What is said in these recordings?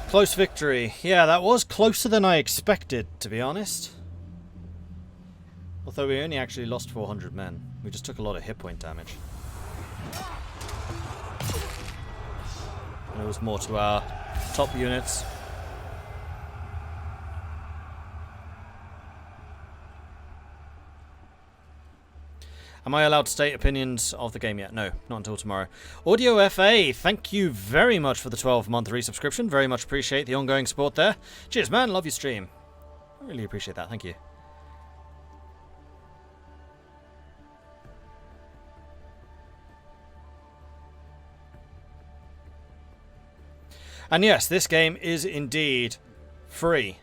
Close victory. Yeah, that was closer than I expected, to be honest. Although we only actually lost 400 men. We just took a lot of hit point damage. And it was more to our top units. Am I allowed to state opinions of the game yet? No, not until tomorrow. Audio FA, thank you very much for the 12-month resubscription. Very much appreciate the ongoing support there. Cheers, man. Love your stream. I really appreciate that. Thank you. And yes, this game is indeed free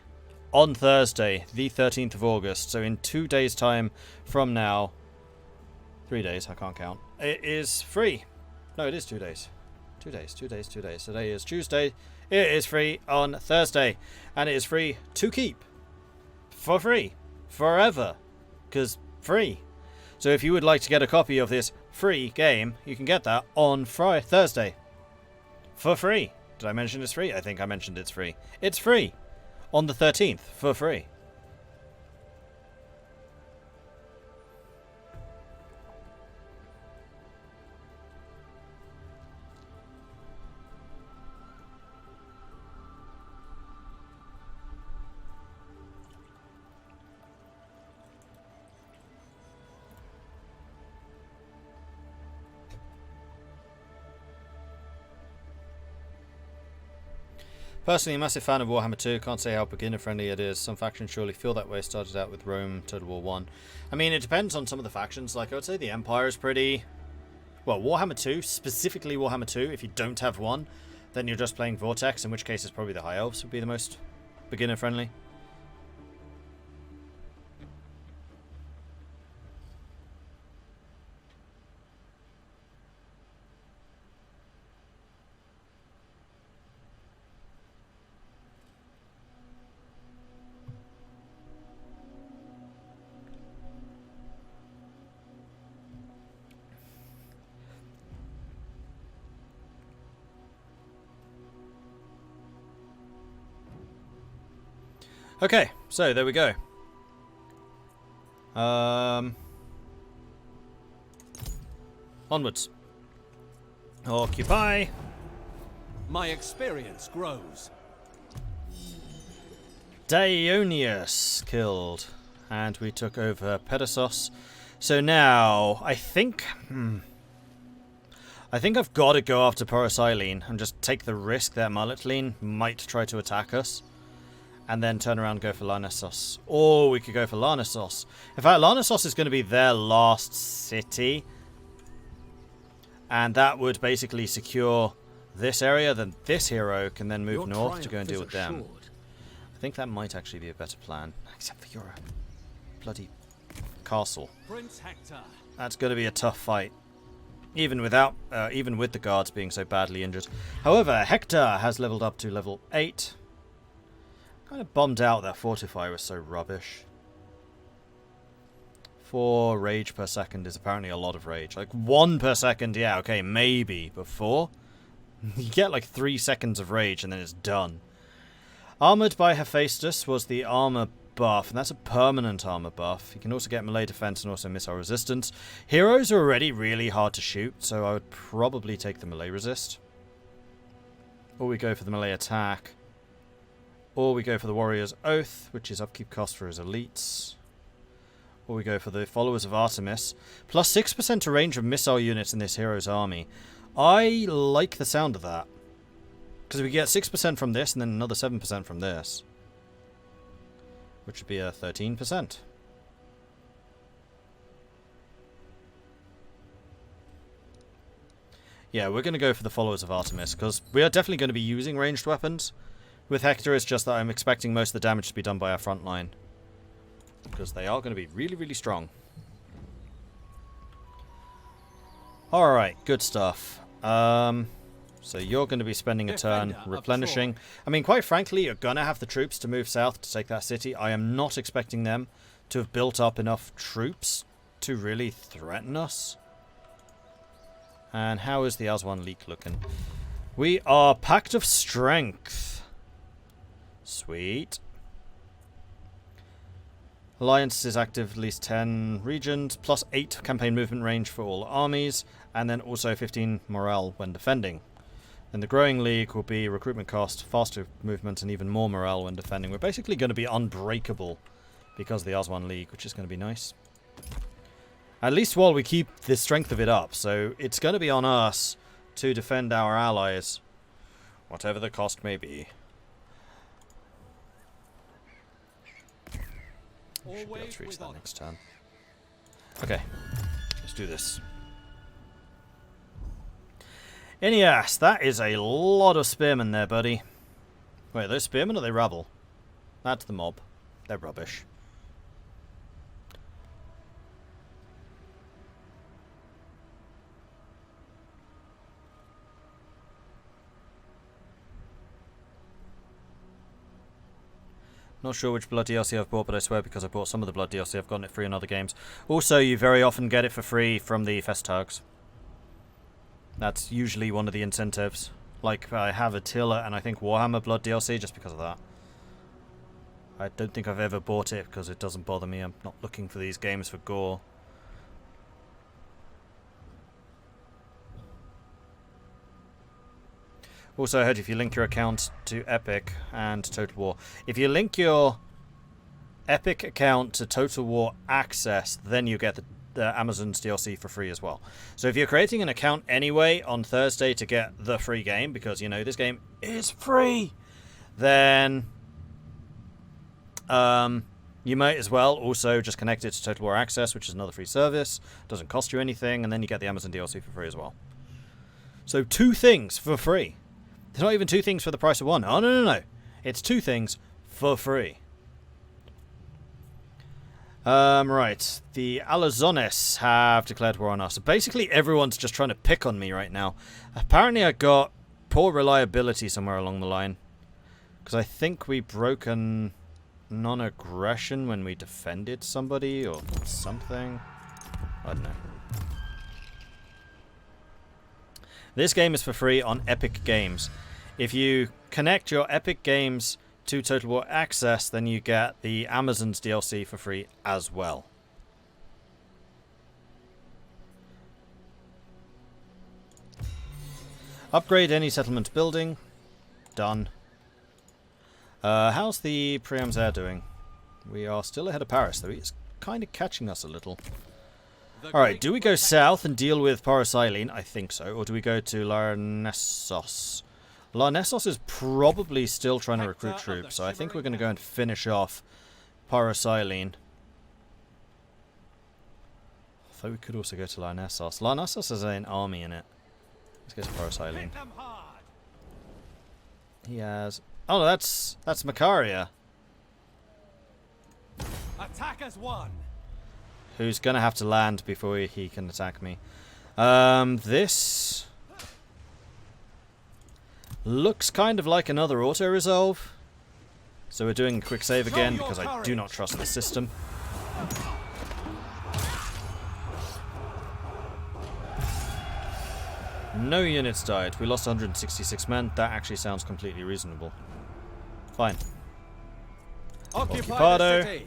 on Thursday, the 13th of August. So in 2 days' time from now... 3 days, I can't count. It is free. No, it is 2 days. 2 days, 2 days, 2 days. Today is Tuesday. It is free on Thursday. And it is free to keep. For free. Forever. Because free. So if you would like to get a copy of this free game, you can get that on Thursday. For free. Did I mention it's free? I think I mentioned it's free. It's free. On the 13th. For free. Personally, a massive fan of Warhammer 2. Can't say how beginner-friendly it is. Some factions surely feel that way. Started out with Rome, Total War 1. I mean, it depends on some of the factions. Like, I would say the Empire is pretty... Well, Warhammer 2, specifically Warhammer 2, if you don't have one, then you're just playing Vortex, in which case it's probably the High Elves would be the most beginner-friendly. Okay, so there we go. Onwards. Occupy. My experience grows. Dionysius killed. And we took over Pedasos. So now, I think I've got to go after Porosylene and just take the risk that Mulletline might try to attack us. And then turn around and go for Larnessos. Or we could go for Larnessos. In fact, Larnessos is going to be their last city. And that would basically secure this area. Then this hero can then move north to go and deal with them. I think that might actually be a better plan. Except for your bloody castle. Prince Hector. That's going to be a tough fight. Even with the guards being so badly injured. However, Hector has leveled up to level 8. Kind of bummed out that Fortify was so rubbish. 4 rage per second is apparently a lot of rage. Like 1 per second, yeah, okay, maybe. But 4? You get like 3 seconds of rage and then it's done. Armoured by Hephaestus was the armour buff, and that's a permanent armour buff. You can also get melee defense and also missile resistance. Heroes are already really hard to shoot, so I would probably take the melee resist. Or we go for the melee attack. Or we go for the Warrior's Oath, which is upkeep cost for his elites. Or we go for the Followers of Artemis. Plus 6% to range of missile units in this hero's army. I like the sound of that. Because we get 6% from this and then another 7% from this. Which would be a 13%. Yeah, we're going to go for the Followers of Artemis, because we are definitely going to be using ranged weapons. With Hector, it's just that I'm expecting most of the damage to be done by our front line. Because they are going to be really, really strong. Alright, good stuff. So you're going to be spending a turn replenishing. I mean, quite frankly, you're going to have the troops to move south to take that city. I am not expecting them to have built up enough troops to really threaten us. And how is the Aswan leak looking? We are Pact of Strength. Sweet. Alliance is active at least 10 regions, plus 8 campaign movement range for all armies, and then also 15 morale when defending. Then the growing league will be recruitment cost, faster movement, and even more morale when defending. We're basically going to be unbreakable because of the Oswan League, which is going to be nice. At least while we keep the strength of it up, so it's going to be on us to defend our allies, whatever the cost may be. We should be able to reach that next turn. Okay, let's do this. Ineas, that is a lot of spearmen there, buddy. Wait, are those spearmen or are they rabble? That's the mob. They're rubbish. Not sure which Blood DLC I've bought, but I swear because I bought some of the Blood DLC, I've gotten it free in other games. Also, you very often get it for free from the Festags. That's usually one of the incentives. Like, I have Attila and I think Warhammer Blood DLC just because of that. I don't think I've ever bought it because it doesn't bother me. I'm not looking for these games for gore. Also, I heard if you link your account to Epic and Total War, if you link your Epic account to Total War Access, then you get the Amazon's DLC for free as well. So if you're creating an account anyway on Thursday to get the free game, because, you know, this game is free, then you might as well also just connect it to Total War Access, which is another free service. Doesn't cost you anything, and then you get the Amazon DLC for free as well. So 2 things for free. It's not even 2 things for the price of 1. Oh, no. It's 2 things for free. Right. The Alazones have declared war on us. Basically, everyone's just trying to pick on me right now. Apparently, I got poor reliability somewhere along the line. Because I think we broke a non-aggression when we defended somebody or something. I don't know. This game is for free on Epic Games. If you connect your Epic Games to Total War Access, then you get the Amazon's DLC for free as well. Upgrade any settlement building. Done. How's the Priam's Air doing? We are still ahead of Paris, though. He's kind of catching us a little. Alright, do we go south and deal with Parasilene? I think so. Or do we go to Larnessos? Larnessos is probably still trying to recruit troops, so I think we're going to go and finish off Parasilene. Although we could also go to Larnessos. Larnessos has an army in it. Let's go to Parasilene. He has... Oh, no, that's Macaria. Attack as one. Who's going to have to land before he can attack me. This looks kind of like another auto-resolve. So we're doing a quick save again because I do not trust the system. No units died. We lost 166 men. That actually sounds completely reasonable. Fine. Occupado.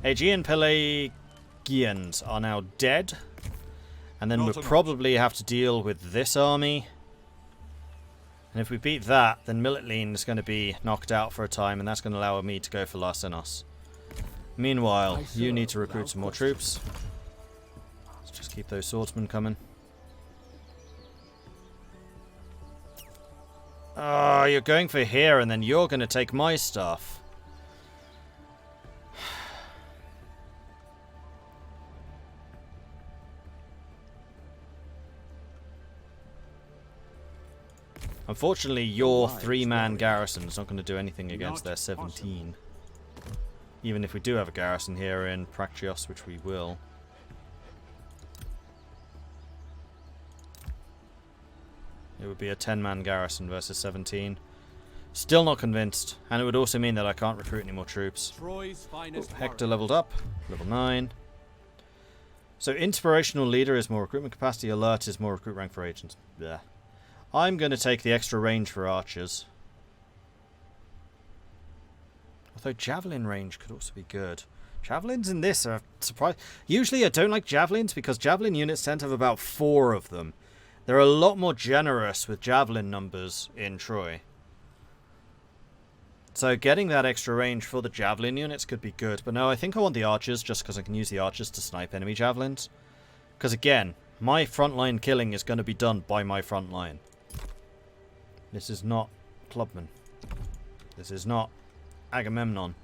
Aegean Pelagians are now dead. And then we'll probably have to deal with this army. And if we beat that, then Miletlene is going to be knocked out for a time, and that's going to allow me to go for Larsenos. Meanwhile, you need to recruit some more troops. Let's just keep those swordsmen coming. Oh, you're going for here, and then you're going to take my stuff. Unfortunately, your 3-man garrison is not going to do anything against their 17. Even if we do have a garrison here in Praktios, which we will. It would be a 10-man garrison versus 17. Still not convinced. And it would also mean that I can't recruit any more troops. Hector leveled up. Level 9. So Inspirational Leader is more recruitment capacity. Alert is more recruit rank for agents. Yeah. I'm going to take the extra range for archers. Although javelin range could also be good. Javelins in this are surprising. Usually I don't like javelins because javelin units tend to have about 4 of them. They're a lot more generous with javelin numbers in Troy. So getting that extra range for the javelin units could be good. But no, I think I want the archers just because I can use the archers to snipe enemy javelins. Because again, my frontline killing is going to be done by my front line. This is not Clubman. This is not Agamemnon.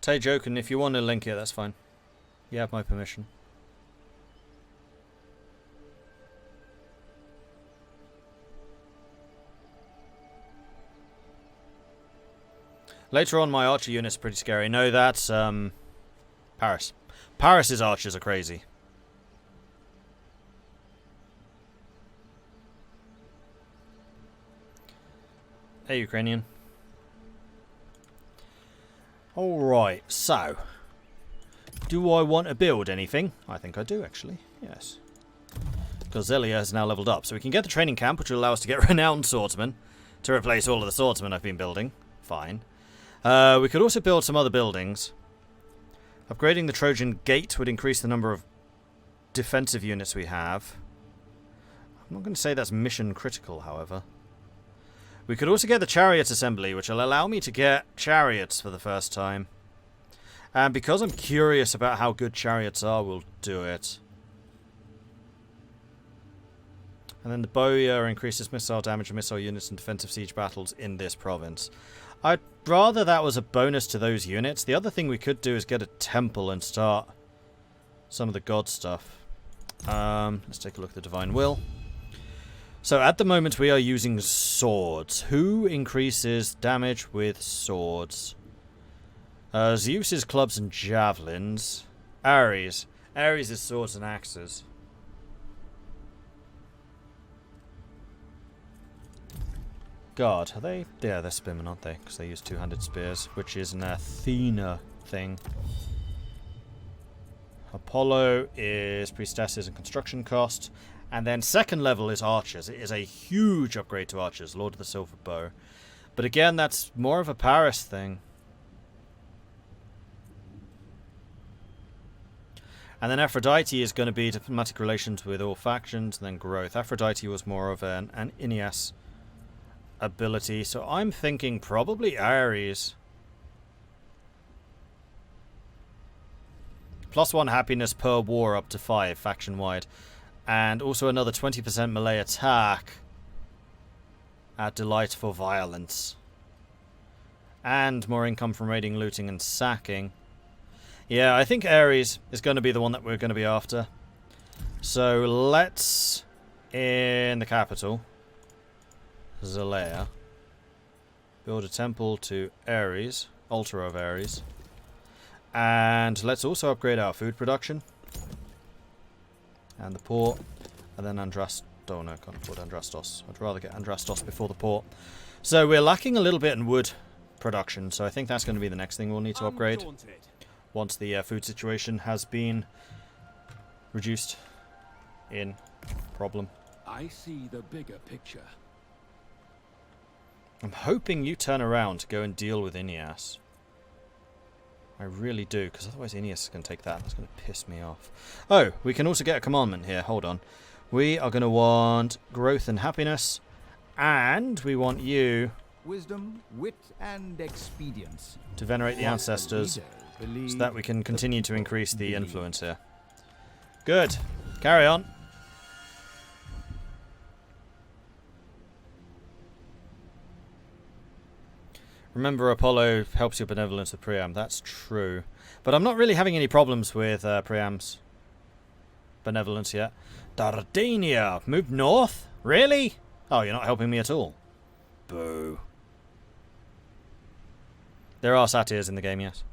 Tay joking, if you want to link it, that's fine. You have my permission. Later on, my archer unit's pretty scary. No, that's Paris. Paris's archers are crazy. Hey, Ukrainian. Alright, so. Do I want to build anything? I think I do, actually. Yes. Because Zelia has now leveled up. So we can get the training camp, which will allow us to get renowned swordsmen. To replace all of the swordsmen I've been building. Fine. We could also build some other buildings. Upgrading the Trojan gate would increase the number of defensive units we have. I'm not going to say that's mission critical, however. We could also get the chariot assembly, which will allow me to get chariots for the first time. And because I'm curious about how good chariots are, we'll do it. And then the bowyer increases missile damage of missile units in defensive siege battles in this province. I'd rather that was a bonus to those units. The other thing we could do is get a temple and start some of the god stuff. Let's take a look at the Divine Will. So at the moment we are using swords. Who increases damage with swords? Zeus is clubs and javelins. Ares. Ares is swords and axes. God, are they? Yeah, they're spearmen, aren't they? Because they use two-handed spears, which is an Athena thing. Apollo is priestesses and construction cost. And then second level is archers. It is a huge upgrade to archers, Lord of the Silver Bow. But again, that's more of a Paris thing. And then Aphrodite is going to be diplomatic relations with all factions, and then growth. Aphrodite was more of an Aeneas ability, so I'm thinking probably Ares. +1 happiness per war up to 5 faction-wide. And also another 20% melee attack at delight for violence. And more income from raiding, looting, and sacking. Yeah, I think Ares is going to be the one that we're going to be after. So let's, in the capital, Zelea, build a temple to Ares, altar of Ares. And let's also upgrade our food production. And the port, and then Andrastos. Oh no, can't afford Andrastos. I'd rather get Andrastos before the port. So we're lacking a little bit in wood production, so I think that's going to be the next thing we'll need to upgrade. Once the food situation has been reduced in problem. I see the bigger picture. I'm hoping you turn around to go and deal with Aeneas. I really do, because otherwise Aeneas can take that. That's going to piss me off. Oh, we can also get a commandment here. Hold on. We are going to want growth and happiness. And we want you... wisdom, wit, and expedience. ...to venerate the ancestors so that we can continue to increase the influence here. Good. Carry on. Remember, Apollo helps your benevolence with Priam. That's true. But I'm not really having any problems with Priam's benevolence yet. Dardania! Move north? Really? Oh, you're not helping me at all. Boo. There are satyrs in the game, yes.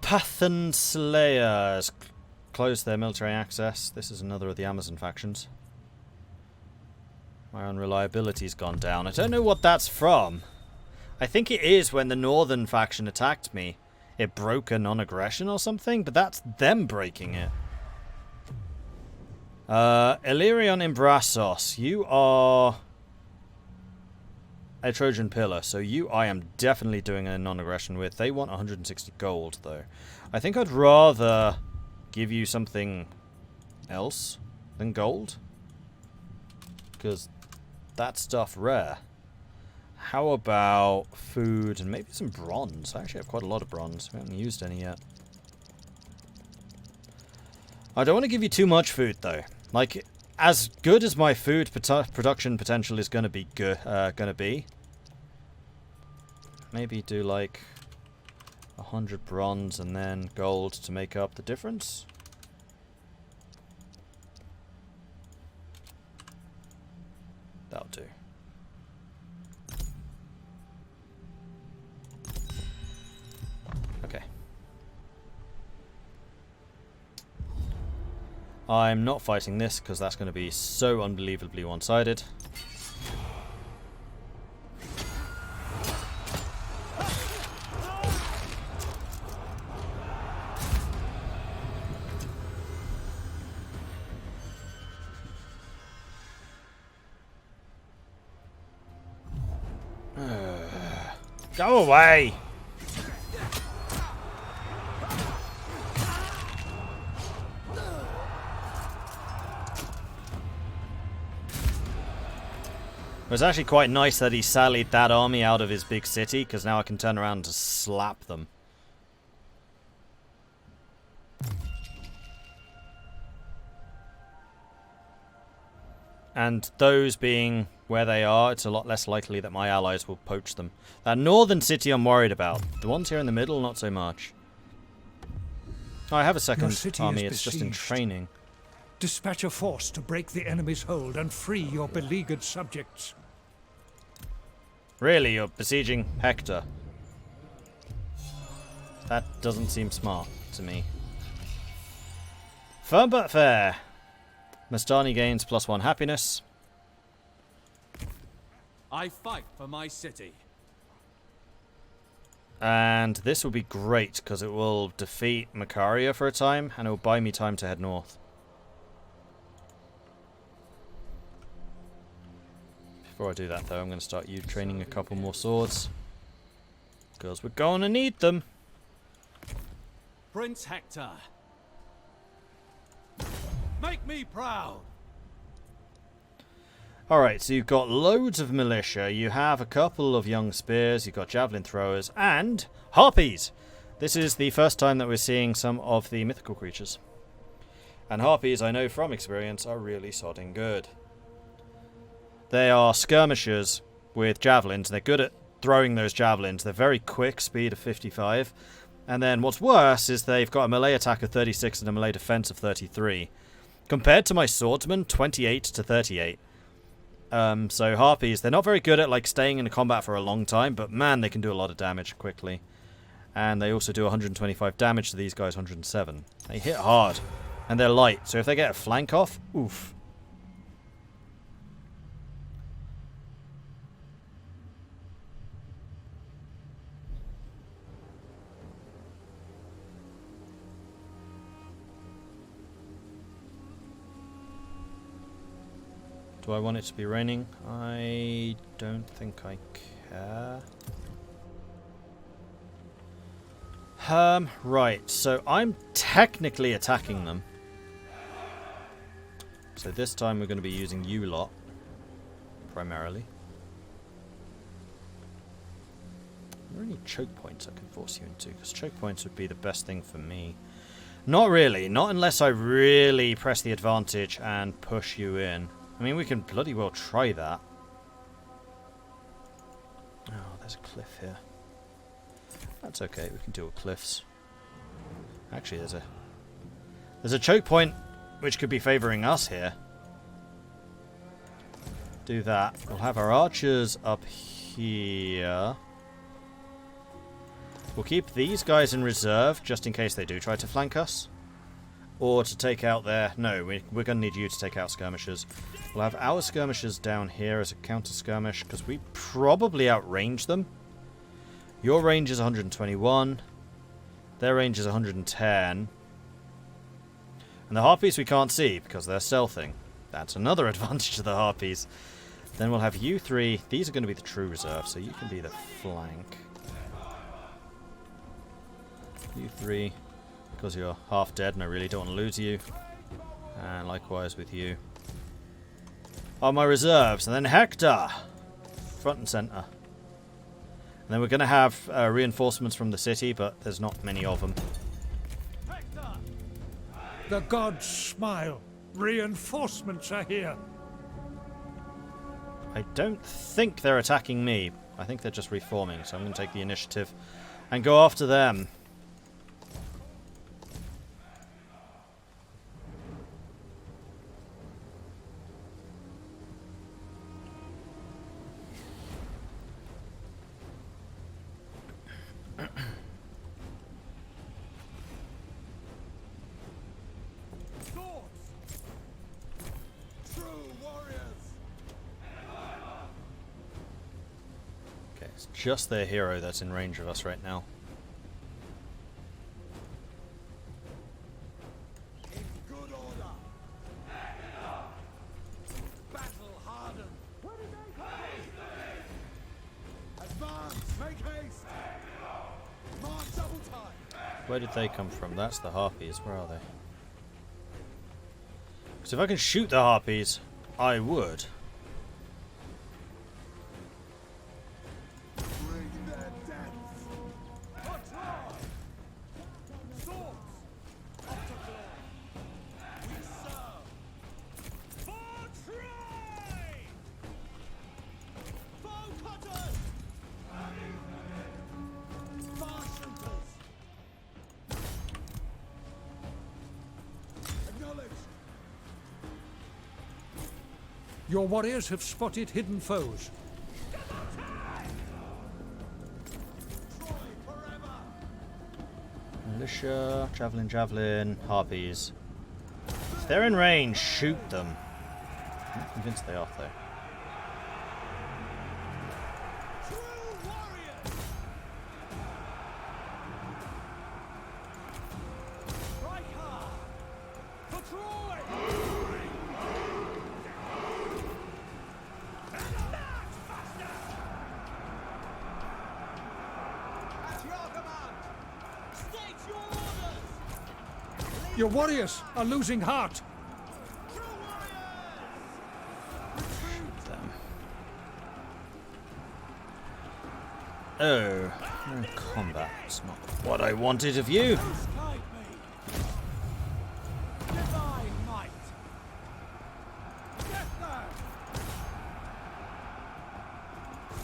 Pathan Slayers closed their military access. This is another of the Amazon factions. My unreliability's gone down. I don't know what that's from. I think it is when the northern faction attacked me. It broke a non-aggression or something, but that's them breaking it. Illyrion Imbrasos, you are a Trojan pillar, so I am definitely doing a non-aggression with. They want 160 gold, though. I think I'd rather give you something else than gold, because that stuff rare. How about food and maybe some bronze? I actually have quite a lot of bronze. We haven't used any yet. I don't want to give you too much food, though. Like, as good as my food production potential is going to be maybe do like 100 bronze and then gold to make up the difference. That'll do. Okay. I'm not fighting this because that's going to be so unbelievably one-sided. Go away! It was actually quite nice that he sallied that army out of his big city, because now I can turn around to slap them. And those being where they are, it's a lot less likely that my allies will poach them. That northern city I'm worried about. The ones here in the middle, not so much. Oh, I have a second army, it's just in training. Dispatch a force to break the enemy's hold and free your beleaguered subjects. Really, you're besieging Hector? That doesn't seem smart to me. Firm but fair. Mastani gains +1 happiness. I fight for my city. And this will be great, because it will defeat Macaria for a time, and it will buy me time to head north. Before I do that, though, I'm going to start you training a couple more swords. Because we're going to need them. Prince Hector. Make me proud. Alright, so you've got loads of militia, you have a couple of young spears, you've got javelin throwers, and harpies! This is the first time that we're seeing some of the mythical creatures. And harpies, I know from experience, are really sodding good. They are skirmishers with javelins. They're good at throwing those javelins. They're very quick, speed of 55. And then what's worse is they've got a melee attack of 36 and a melee defense of 33. Compared to my swordsman, 28 to 38. So harpies, they're not very good at like staying in a combat for a long time, but man, they can do a lot of damage quickly. And they also do 125 damage to these guys, 107. They hit hard, and they're light, so if they get a flank off, oof. Do I want it to be raining? I don't think I care. Right, so I'm technically attacking them. So this time we're going to be using you lot, primarily. Are there any choke points I can force you into? Because choke points would be the best thing for me. Not really, not unless I really press the advantage and push you in. I mean, we can bloody well try that. Oh, there's a cliff here. That's okay, we can deal with cliffs. Actually, there's a choke point which could be favouring us here. Do that. We'll have our archers up here. We'll keep these guys in reserve, just in case they do try to flank us. Or to take out their... No, we're going to need you to take out skirmishers. We'll have our skirmishers down here as a counter-skirmish, because we probably outrange them. Your range is 121. Their range is 110. And the Harpies we can't see, because they're stealthing. That's another advantage of the Harpies. Then we'll have you three. These are going to be the true reserve, so you can be the flank. You three, because you're half dead and I really don't want to lose you. And likewise with you. Are my reserves. And then Hector! Front and centre. And then we're going to have reinforcements from the city, but there's not many of them. The gods smile. Reinforcements are here. I don't think they're attacking me. I think they're just reforming, so I'm going to take the initiative and go after them. It's just their hero that's in range of us right now. In good order. Battle hardened. Advance, make haste. March double time. Where did they come from? That's the Harpies. Where are they? Because if I can shoot the Harpies, I would. Your warriors have spotted hidden foes. Militia, javelin, Harpies. If they're in range, shoot them. I'm not convinced they are, though. Your warriors are losing heart. Them. Oh, no combat. It's not what I wanted of you. Divine might. Get there.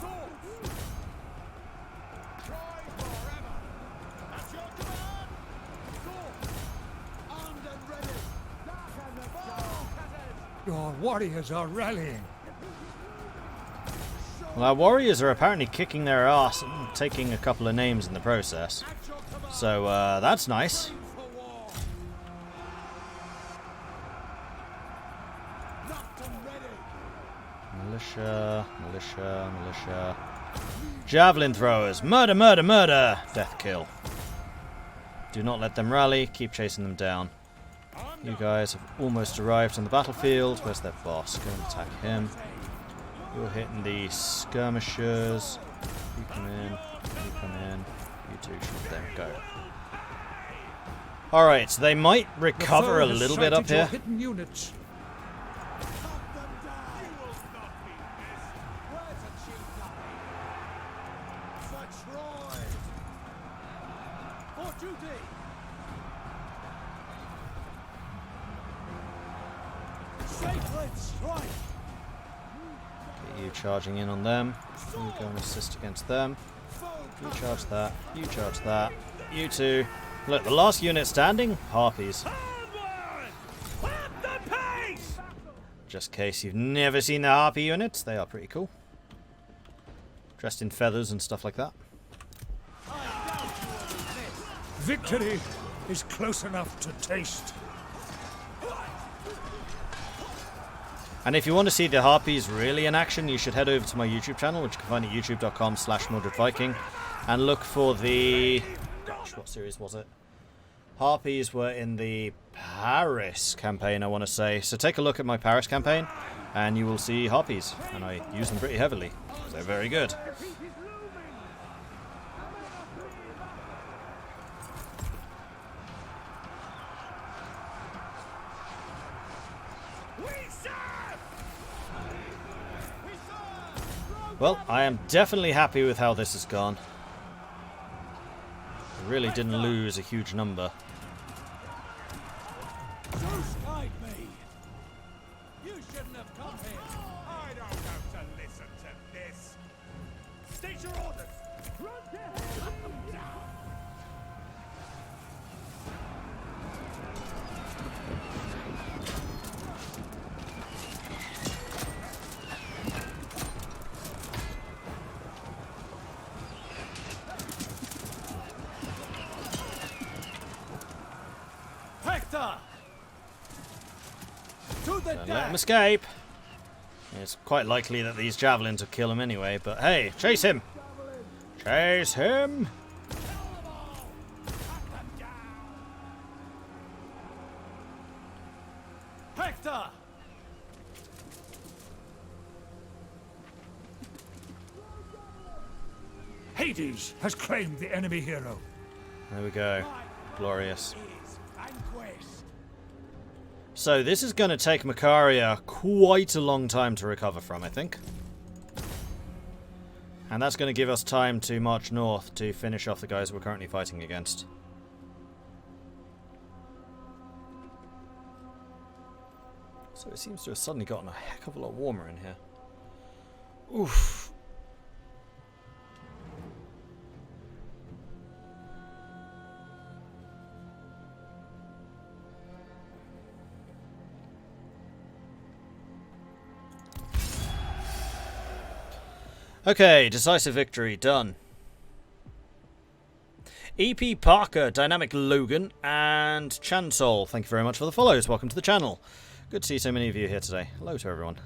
Swords. Try forever. At your command. Swords. Armed and ready. Your warriors are rallying. Well, our warriors are apparently kicking their ass and taking a couple of names in the process. So, that's nice. Militia. Javelin throwers. Murder, murder, murder. Death kill. Do not let them rally. Keep chasing them down. You guys have almost arrived on the battlefield. Where's their boss? Go and attack him. You're hitting the skirmishers. You come in. You come in. You two should then go. Alright, so they might recover a little bit up here. Hidden units. Get you charging in on them. You go and assist against them. You charge that. You charge that. You two. Look, the last unit standing, Harpies. Just in case you've never seen the Harpy units, they are pretty cool. Dressed in feathers and stuff like that. Victory is close enough to taste. And if you want to see the Harpies really in action, you should head over to my YouTube channel, which you can find at youtube.com/MordredViking, and look for the... Gosh, what series was it? Harpies were in the Paris campaign, I want to say. So take a look at my Paris campaign, and you will see Harpies. And I use them pretty heavily. They're very good. Well, I am definitely happy with how this has gone. I really didn't lose a huge number. Zeus guide me. You shouldn't have come here. I don't have to listen to this. State your orders. Hector! To the Don't let death! him escape. It's quite likely that these javelins will kill him anyway, but hey, chase him! Chase him! Hector! Hades has claimed the enemy hero. There we go. Glorious. Is vanquished. So this is going to take Macaria quite a long time to recover from, I think. And that's going to give us time to march north to finish off the guys we're currently fighting against. So it seems to have suddenly gotten a heck of a lot warmer in here. Oof. Okay, decisive victory, done. EP Parker, Dynamic Logan, and Chansol, thank you very much for the follows. Welcome to the channel. Good to see so many of you here today. Hello to everyone.